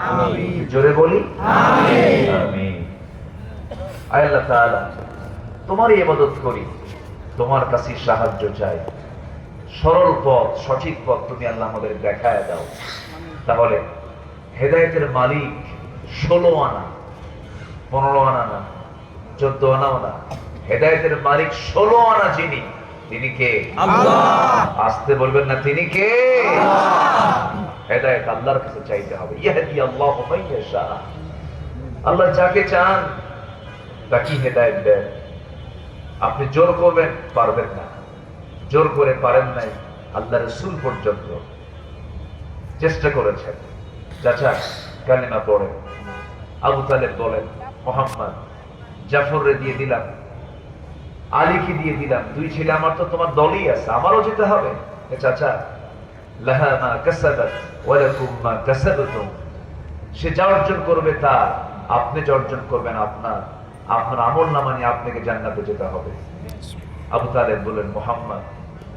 আমিন। জোরে বলি আমিন আমিন। আয় আল্লাহ তাআলা, তোমারই ইবাদত করি, তোমার কাছে সাহায্য চাই। সরল পথ, সঠিক পথ তুমি আল্লাহ আমাদের দেখায় দাও। তাহলে হেদায়েতের মালিক 16 আনা, 15 আনা না, 14 আনাও না, হেদায়েতের মালিক 16 আনা যিনি, তিনি কে? আল্লাহ। আসতে বলবেন না, তিনি কে? আল্লাহ। হেদায়েত আল্লাহর কাছে চাইতে হবে। ইয়াহদি আল্লাহু মান ইয়াশা, আল্লাহ যাকে চান তাকে হেদায়েত দেন। আপনি জোর করবেন, পারবেন না। জোর করে পারেন নাই, আল্লাহ রাসূল পর্যন্ত চেষ্টা করেছেন। চাচা কালিমা পড়েন, আবু তালেব বলেন মুহাম্মদ, জাফররে দিয়ে দিলাম, আলীকে দিয়ে দিলাম, দুই ছেলে আমার তো তোমার দলই আছে, আমারও যেতে হবে। চাচা লাহা মা কাসাবাত ওয়া লাকুম মা কাসাবতুম, সে যা অর্জন করবে তা, আপনি যা অর্জন করবেন আপনার, আপনার আমলনামা নিয়ে আপনাকে জান্নাতে যেতে হবে। আবু তালেব বলেন মুহাম্মদ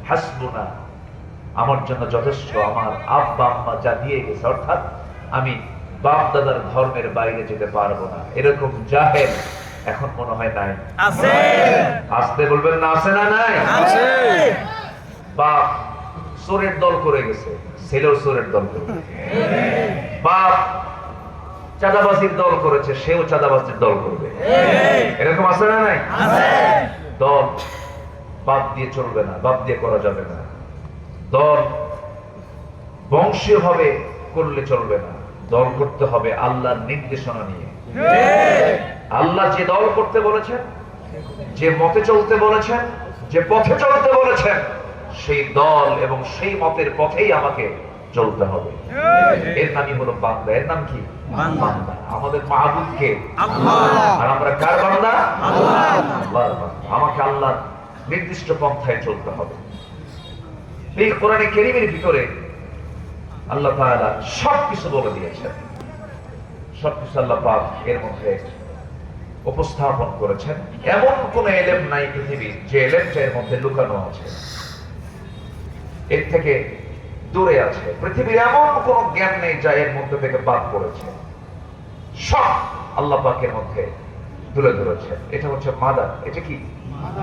হাসবুনা, আমার জন্য যথেষ্ট, আমার আব্বা আম্মা যা দিয়ে গেছে, অর্থাৎ আমি বাপ দাদার ধর্মের বাইরে যেতে পারবো না। এরকম জাহেল এখন মনে হয় নাই? আছে। আসতে বলবেন না, আছে না নাই? আছে। বাপ চোরের দল করে গেছে, ছেলেও চোরের দল করবে। বাপ চাঁদাবাজির দল করেছে, সেও চাঁদাবাজির দল করবে। এরকম আছে না নাই? আছে। দল বাপ দিয়ে চলবে না, বাপ দিয়ে করা যাবে না। দল বংশীয় ভাবে করলে চলবে না, দল করতে হবে আল্লাহর নির্দেশনা নিয়ে। আল্লাহ যে দল করতে বলেছেন, যে মতে চলতে বলেছেন, যে পথে চলতে বলেছেন, সেই দল এবং সেই মতের পথেই আমাকে চলতে হবে। এর নামই হলো বান্দা। এর নাম কি? বান্দা। আমাদের মাহবুব কে? আল্লাহ। আর আমরা কার বান্দা? আল্লাহ। আল্লাহর বান্দা। আমাকে আল্লাহর নির্দিষ্ট পন্থায় চলতে হবে। এই কোরআনে কারীমের ভিতরে আল্লাহ তাআলা সবকিছু বলে দিয়েছেন, সবকিছু আল্লাহ পাক এর মধ্যে উপস্থাপন করেছেন। এমন কোন ইলম নাই পৃথিবীর যে ইলমটা এর মধ্যে লুকানো আছে, এর থেকে দূরে আছে। পৃথিবীর এমন কোন জ্ঞান নেই যা এর মধ্যে থেকে বাদ পড়েছে। সব আল্লাহ পাকের মধ্যে তুলে ধরেছেন। এটা হচ্ছে মাদার। এটা কি?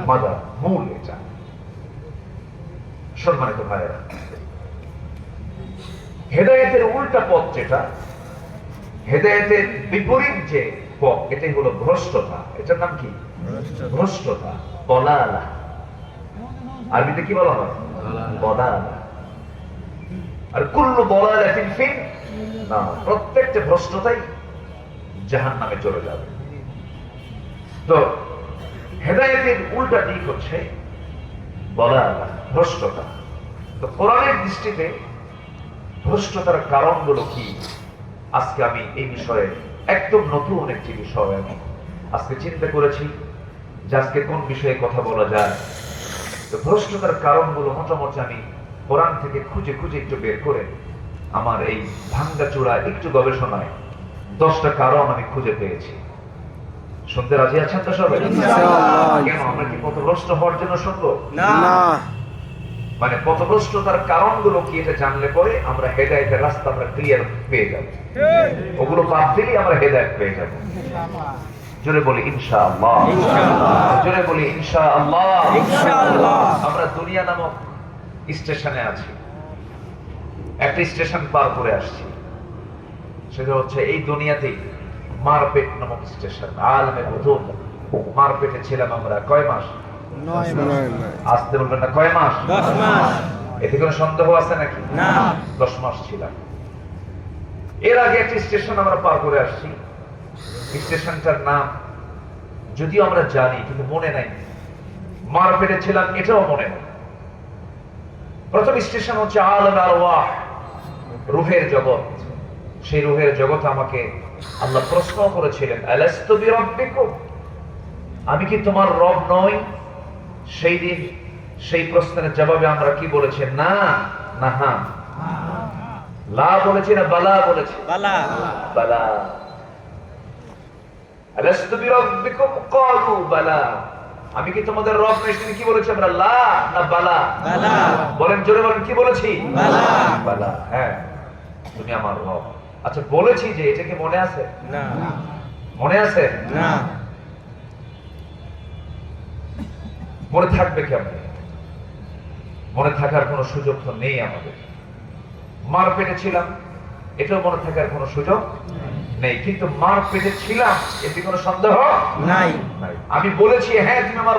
মাদার, মূল। এটা সম্মানিত ভাইয়েরা, হেদায়েতের উল্টা পথ যেটা, হেদায়েতের বিপরীত যে পথ, এটাই হলো ভ্রষ্টতা। এটার নাম কি? ভ্রষ্টতা, বলালা। আরবিতে কি বলা হয়? বলালা। আর কুল্লু বলালাতিন ফিন নার, প্রত্যেকটা ভ্রষ্টতাই জাহান্নামে চলে যাবে। তো হেদায়েতের উল্টা দিক হচ্ছে বলালা, ভ্রষ্টতা। তো কোরআনের দৃষ্টিতে ভ্রষ্টতার কারণগুলো কি, আজকে আমি এই বিষয়ে একদম নতুন একটি বিষয় আমি আজকে চিন্তা করেছি যে আজকে কোন বিষয়ে কথা বলা যায়। তো ভ্রষ্টতার কারণগুলো মোটামুটি আমি কোরআন থেকে খুঁজে খুঁজে একটু বের করে আমার এই ভাঙ্গাচোরা একটু গবেষণায় 10টা কারণ আমি খুঁজে পেয়েছি। শুনতে রাজি আছেন তো সবাই? কেন, আমরা কি পথভ্রষ্ট হওয়ার জন্য শুনবো? না। মানে পথভ্রষ্টতার কারণগুলো কি, এটা জানলে পরে আমরা হেদায়েতের রাস্তা আমরা ক্লিয়ার পেয়ে যাব। ওগুলো বাদ দিলেই আমরা হেদায়েত পেয়ে যাব। জোরে বলি ইনশাআল্লাহ। জোরে বলি ইনশাআল্লাহ। আমরা দুনিয়া নামক স্টেশনে আছি, একটা স্টেশন পার করে আসছি। সেটা হচ্ছে এই দুনিয়াতেই মারপেট নামক স্টেশন। আলমে হুজুর মারপেটে ছিলাম আমরা কয় মাস? 9 মাস। আসতে বলবেন না, কয় মাস? 10 মাস। এতে কোনো সন্দেহ আছে নাকি? না। 10 মাস ছিলাম। এর আগে একটা স্টেশন আমরা পার করে আসছি। স্টেশনটার নাম যদিও আমরা জানি কিন্তু মনে নাই। মারপেটে ছিলাম এটাও মনে নেই। প্রথম স্টেশন হচ্ছে আলমে আরওয়াহ, রূহের জগৎ। সেই রূহের জগৎ আমাকে আল্লাহ প্রশ্ন করেছিলেন, আলাস্তু বিরাব্বিকুম, আমি কি তোমার রব নই? সেই দিন সেই প্রশ্নের জবাবে আমরা কি বলেছি? না, না, হ্যাঁ। লা বলেছি না বালা বলেছি? বালা। বালা। আলাস্তু বিরাব্বিকুম ক্বালু বালা, আমি কি তোমাদের রব নই? তিনি কি বলেছে? আমরা লা না বালা? বালা। বলেন, জোরে বলেন, কি বলেছি? বালা। বালা। হ্যাঁ, তুমি আমার রব। আচ্ছা বলেছি যে এটা কি মনে আছে? না মনে আছে? না মনে থাকবে কেমন? মনে থাকার কোনো সুযোগ তো নেই আমাদের। মার পেটে ছিলাম, এটাও মনে থাকার কোনো সুযোগ নেই, কিন্তু মার পেটে ছিলাম এতে কোনো সন্দেহ নাই। আমি বলেছি হ্যাঁ তুমি আমার